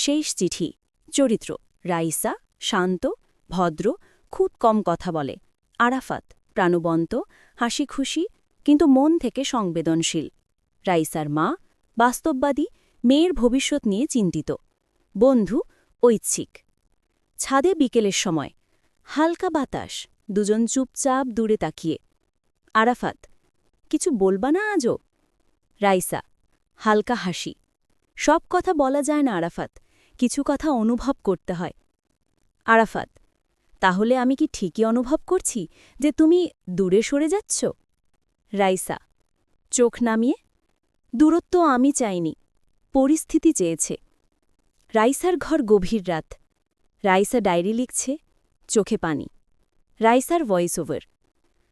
শেষ চিঠি। চরিত্র: রাইসা, শান্ত, ভদ্র, খুব কম কথা বলে। আরাফাত: প্রাণবন্ত, হাসি খুশি, কিন্তু মন থেকে সংবেদনশীল। রাইসার মা: বাস্তববাদী, মেয়ের ভবিষ্যৎ নিয়ে চিন্তিত। বন্ধু: ঐচ্ছিক। ছাদে বিকেলের সময়। হালকা বাতাস, দুজন চুপচাপ দূরে তাকিয়ে। আরাফাত: কিছু বলবা না আজও? রাইসা: হালকা হাসি। সব কথা বলা যায় না আরাফাত, কিছু কথা অনুভব করতে হয়। আরাফাত: তাহলে আমি কি ঠিকই অনুভব করছি যে তুমি দূরে সরে যাচ্ছ? রাইসা: চোখ নামিয়ে, দূরত্ব আমি চাইনি, পরিস্থিতি চেয়েছে। রাইসার ঘর গভীর রাত। রাইসা ডায়েরি লিখছে, চোখে পানি। রাইসার ভয়েস ওভার: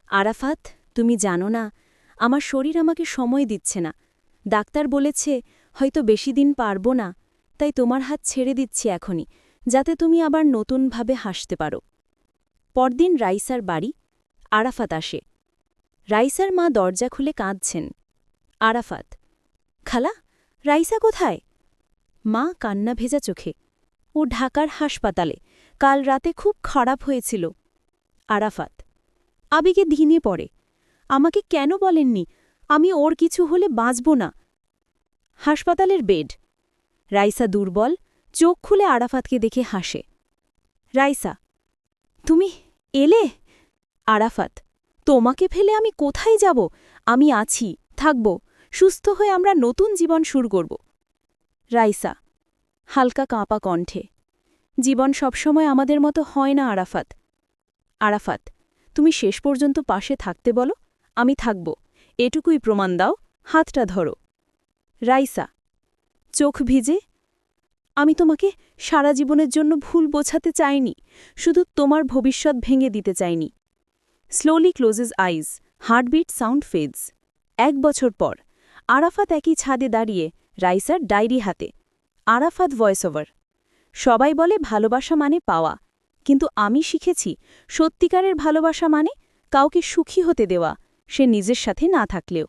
আরাফাত, তুমি জানো না, আমার শরীর আমাকে সময় দিচ্ছে না। ডাক্তার বলেছে হয়তো বেশি দিন পারব না, তাই তোমার হাত ছেড়ে দিচ্ছি এখনই, যাতে তুমি আবার নতুনভাবে হাসতে পারো। পরদিন রাইসার বাড়ি। আরাফাত আসে। রাইসার মা দরজা খুলে কাঁদছেন। আরাফাত: খালা, রাইসা কোথায়? মা কান্না ভেজা চোখে: ও ঢাকার হাসপাতালে, কাল রাতে খুব খারাপ হয়েছিল। আরাফাত: আবেগে ধিনে পড়ে, আমাকে কেন বলেননি? আমি ওর কিছু হলে বাঁচব না। হাসপাতালের বেড। রাইসা দুর্বল, চোখ খুলে আরাফাতকে দেখে হাসে। রাইসা: তুমি এলে? আরাফাত: তোমাকে ফেলে আমি কোথায় যাব? আমি আছি, থাকব, সুস্থ হয়ে আমরা নতুন জীবন শুরু করব। রাইসা হালকা কাঁপা কণ্ঠে: জীবন সবসময় আমাদের মতো হয় না আরাফাত। আরাফাত: তুমি শেষ পর্যন্ত পাশে থাকতে বলো, আমি থাকব, এটুকুই প্রমাণ দাও, হাতটা ধরো। রাইসা চোখ ভিজে: আমি তোমাকে সারা জীবনের জন্য ভুল বোঝাতে চাইনি, শুধু তোমার ভবিষ্যৎ ভেঙে দিতে চাইনি। স্লোলি ক্লোজেস আইজ, হার্টবিট সাউন্ড ফেডস। 1 বছর পর। আরাফাত একই ছাদে দাঁড়িয়ে, রাইসার ডায়েরি হাতে। আরাফাত ভয়েস ওভার: সবাই বলে ভালোবাসা মানে পাওয়া, কিন্তু আমি শিখেছি সত্যিকারের ভালোবাসা মানে কাউকে সুখী হতে দেওয়া, সে নিজের সাথে না থাকলেও।